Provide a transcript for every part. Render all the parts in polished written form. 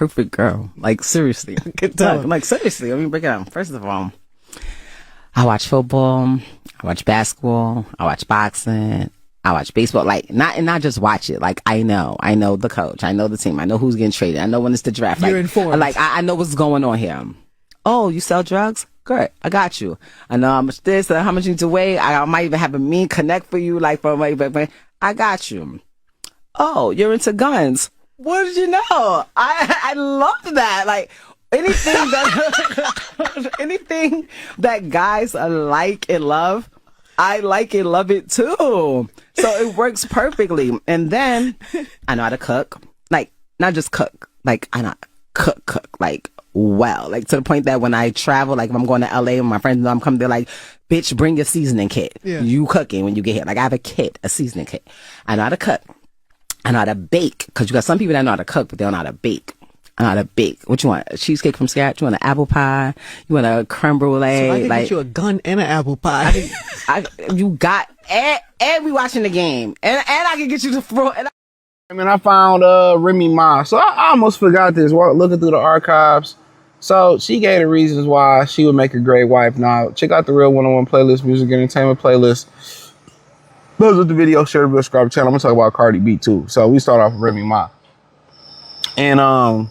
perfect girl. Like, seriously. Like, seriously. Let me break it down. First of all, I watch football. I watch basketball. I watch boxing. I watch baseball. Like, not just watch it. Like, I know the coach. I know the team. I know who's getting traded. I know when it's the draft. You're like, informed. Like, I know what's going on here. Oh, you sell drugs? Great. I got you. I know how much this, how much you need to weigh. I might even have a mean connect for you. Like, I got you. Oh, you're into guns. What did you know? I love that. Like, anything that guys like and love, I like and love it too. So it works perfectly. And then I know how to cook. Like, not just cook. Like, I know cook. Like, well. Like, to the point that when I travel, like, if I'm going to LA and my friends know I'm coming, they're like, bitch, bring your seasoning kit. Yeah. You cooking when you get here. Like, I have a seasoning kit. I know how to cook. I know how to bake. Because you got some people that know how to cook, but they don't know how to bake. I know how to bake. What you want? A cheesecake from scratch? You want an apple pie? You want a creme brulee? So I can get you a gun and an apple pie. You got, and we watching the game. And I can get you the fruit. I found Remy Ma. So I almost forgot this while looking through the archives. So she gave the reasons why she would make a great wife. Now, check out the Real 101 playlist, music entertainment playlist. Those are the video, share the subscribe channel. I'm gonna talk about Cardi B too. So we start off with Remy Ma. And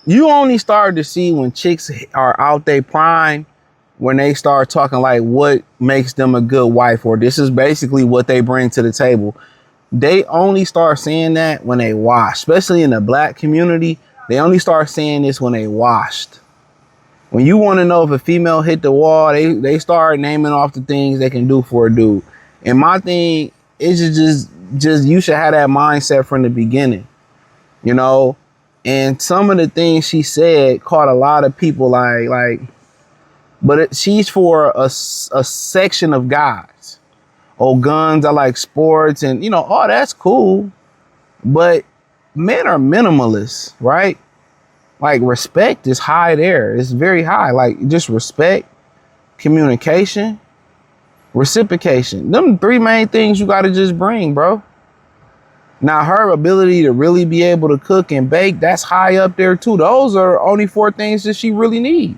you only start to see when chicks are out they prime when they start talking like what makes them a good wife, or this is basically what they bring to the table. They only start saying that when they wash, especially in the black community. They only start saying this when they washed. When you want to know if a female hit the wall, they start naming off the things they can do for a dude. And my thing is just you should have that mindset from the beginning, you know. And some of the things she said caught a lot of people but she's for a section of guys. Oh, guns, I like sports, and you know, oh, that's cool. But men are minimalists, right? Like, respect is high there. It's very high. Like, just respect, communication, reciprocation. Them three main things you got to just bring, bro. Now, her ability to really be able to cook and bake, that's high up there too. Those are only 4 things that she really need.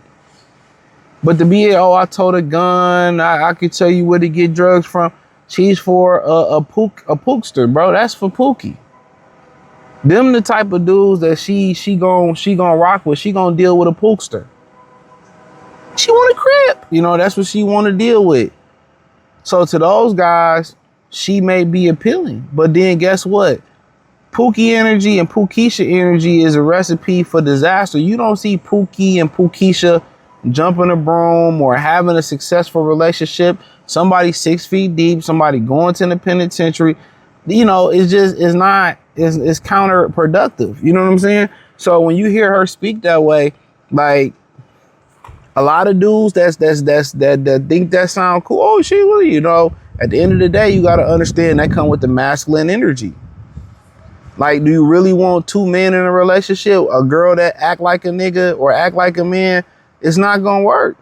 But to be, I told a gun, I could tell you where to get drugs from. She's for a pookster, bro. That's for Pookie. Them the type of dudes that she gon' rock with. She gonna deal with a pookster. She want a crib. You know, that's what she want to deal with. So to those guys, she may be appealing. But then guess what? Pookie energy and Pookisha energy is a recipe for disaster. You don't see Pookie and Pookisha jumping a broom or having a successful relationship. Somebody 6 feet deep, somebody going to the penitentiary. You know, it's counterproductive. You know what I'm saying? So when you hear her speak that way, like a lot of dudes that think that sound cool. Oh, shit, well, you know, at the end of the day, you got to understand that come with the masculine energy. Like, do you really want 2 men in a relationship? A girl that act like a nigga or act like a man? It's not gonna work.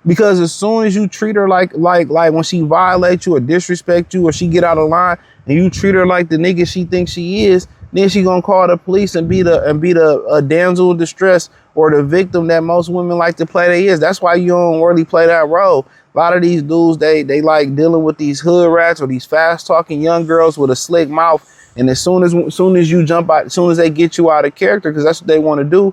Because as soon as you treat her like when she violates you or disrespect you or she get out of line and you treat her like the nigga she thinks she is, then she gonna call the police and be the damsel in distress or the victim that most women like to play they is. That's why you don't really play that role. A lot of these dudes, they like dealing with these hood rats or these fast talking young girls with a slick mouth. And as soon as you jump out, as soon as they get you out of character, because that's what they want to do,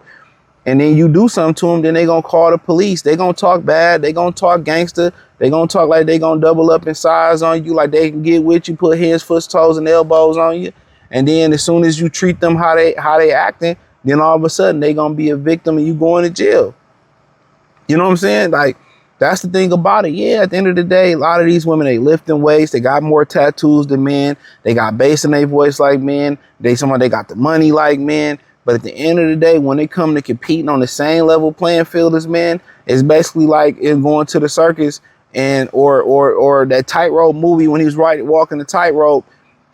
and then you do something to them, then they gonna call the police. They gonna talk bad. They gonna talk gangster. They gonna talk like they gonna double up in size on you, like they can get with you, put hands, foot, toes, and elbows on you. And then as soon as you treat them how they acting, then all of a sudden they gonna be a victim and you going to jail. You know what I'm saying? Like, that's the thing about it. Yeah, at the end of the day, a lot of these women, they lifting weights. They got more tattoos than men. They got bass in their voice like men. They got the money like men. But at the end of the day, when they come to competing on the same level playing field as men, it's basically like it going to the circus and or that tightrope movie when he was walking the tightrope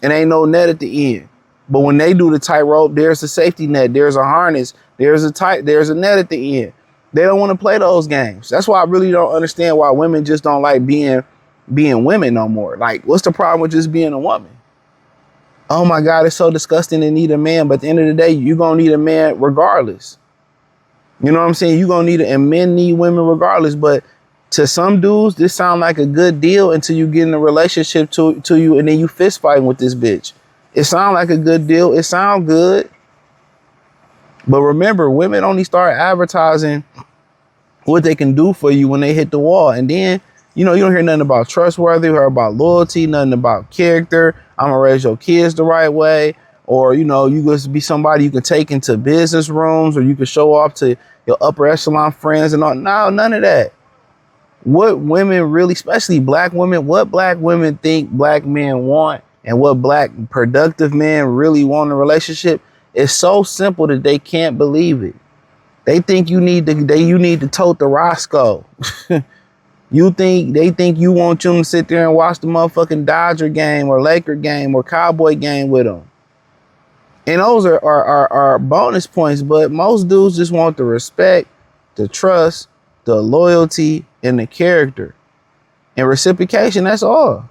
and ain't no net at the end. But when they do the tightrope, there's a safety net, there's a harness, there's a net at the end. They don't want to play those games. That's why I really don't understand why women just don't like being women no more. Like, what's the problem with just being a woman? oh my God, it's so disgusting to need a man. But at the end of the day, you're going to need a man regardless. You know what I'm saying? You're going to need it, and men need women regardless. But to some dudes, this sound like a good deal until you get in a relationship to you, and then you fist fighting with this bitch. It sound like a good deal. It sound good. But remember, women only start advertising what they can do for you when they hit the wall. And then, you know, you don't hear nothing about trustworthy or about loyalty, nothing about character. I'm going to raise your kids the right way. Or, you know, you could be somebody you can take into business rooms, or you can show off to your upper echelon friends and all. No, none of that. What women really, especially black women, what black women think black men want and what black productive men really want in a relationship is so simple that they can't believe it. They think you need to tote the Roscoe. They think you want them to sit there and watch the motherfucking Dodger game or Laker game or Cowboy game with them. And those are bonus points, but most dudes just want the respect, the trust, the loyalty, and the character. And reciprocation, that's all.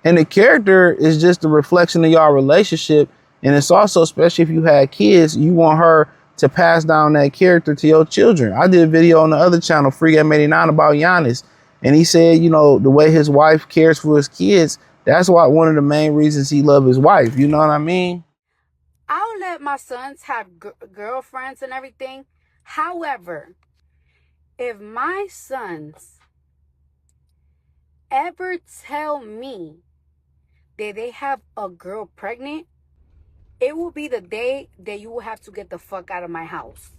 And the character is just a reflection of y'all relationship. And it's also, especially if you had kids, you want her to pass down that character to your children. I did a video on the other channel, Free Game 89, about Giannis. And he said, you know, the way his wife cares for his kids, that's why one of the main reasons he loves his wife. You know what I mean? I'll let my sons have girlfriends and everything. However, if my sons ever tell me that they have a girl pregnant, it will be the day that you will have to get the fuck out of my house.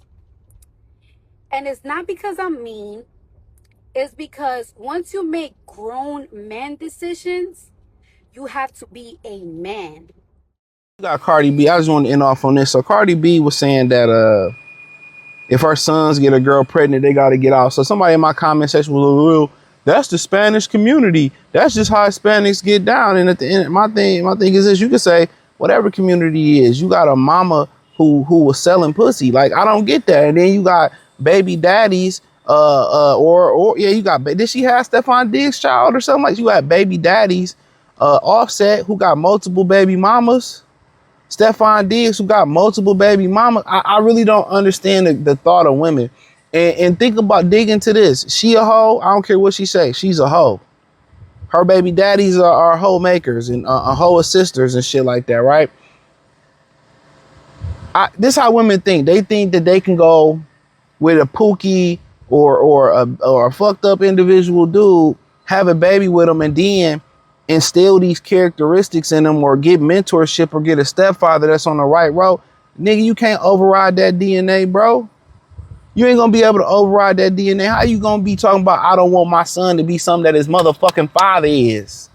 And it's not because I'm mean. It's because once you make grown man decisions, you have to be a man. You got Cardi B. I just want to end off on this. So Cardi B was saying that if her sons get a girl pregnant, they got to get out. So somebody in my comment section was like, well, that's the Spanish community. That's just how Hispanics get down. And at the end, my thing is this: you could say whatever community is. You got a mama who was selling pussy. Like, I don't get that. And then you got baby daddies. You got. Did she have Stephon Diggs' child or something? Like, you got baby daddies. Offset, who got multiple baby mamas. Stephon Diggs, who got multiple baby mamas. I really don't understand the thought of women. And think about digging to this. She a hoe. I don't care what she say. She's a hoe. Her baby daddies are hoe makers and hoe sisters and shit like that, right? This how women think. They think that they can go with a pookie or a fucked up individual dude, have a baby with them, and then instill these characteristics in them, or get mentorship, or get a stepfather that's on the right road. Nigga, you can't override that DNA, bro. You ain't gonna be able to override that DNA. How you gonna be talking about, I don't want my son to be something that his motherfucking father is?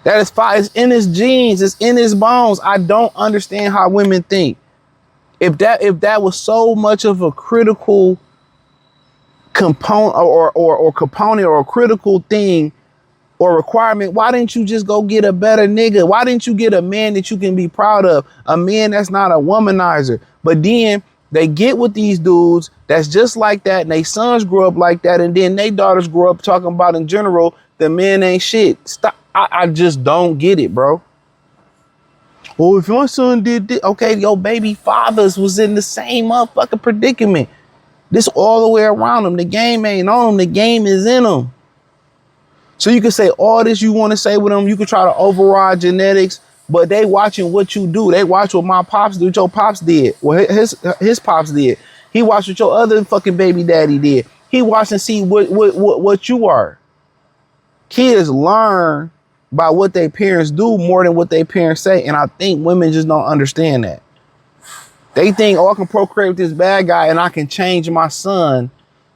That is fine. It's in his genes. It's in his bones. I don't understand how women think. If that was so much of a critical component or component or a critical thing or requirement, why didn't you just go get a better nigga? Why didn't you get a man that you can be proud of? A man that's not a womanizer. But then they get with these dudes that's just like that, and they sons grow up like that, and then they daughters grow up talking about, in general, the men ain't shit. Stop. I just don't get it, bro. Well, if your son did this, okay, your baby fathers was in the same motherfucking predicament. This all the way around them. The game ain't on them. The game is in them. So you can say all this you want to say with them. You can try to override genetics, but they watching what you do. They watch what my pops do, what your pops did. Well, his pops did. He watched what your other fucking baby daddy did. He watched and see what you are. Kids learn by what their parents do more than what their parents say. And I think women just don't understand that. They think, oh, I can procreate with this bad guy and I can change my son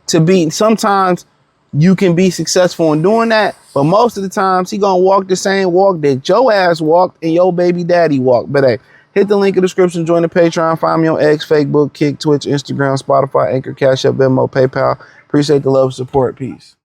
to be. Sometimes you can be successful in doing that, but most of the times he gonna walk the same walk that your ass walked and your baby daddy walked. But hey, hit the link in the description, join the Patreon, find me on X, Facebook, Kick, Twitch, Instagram, Spotify, Anchor, Cash App, Venmo, PayPal. Appreciate the love and support. Peace.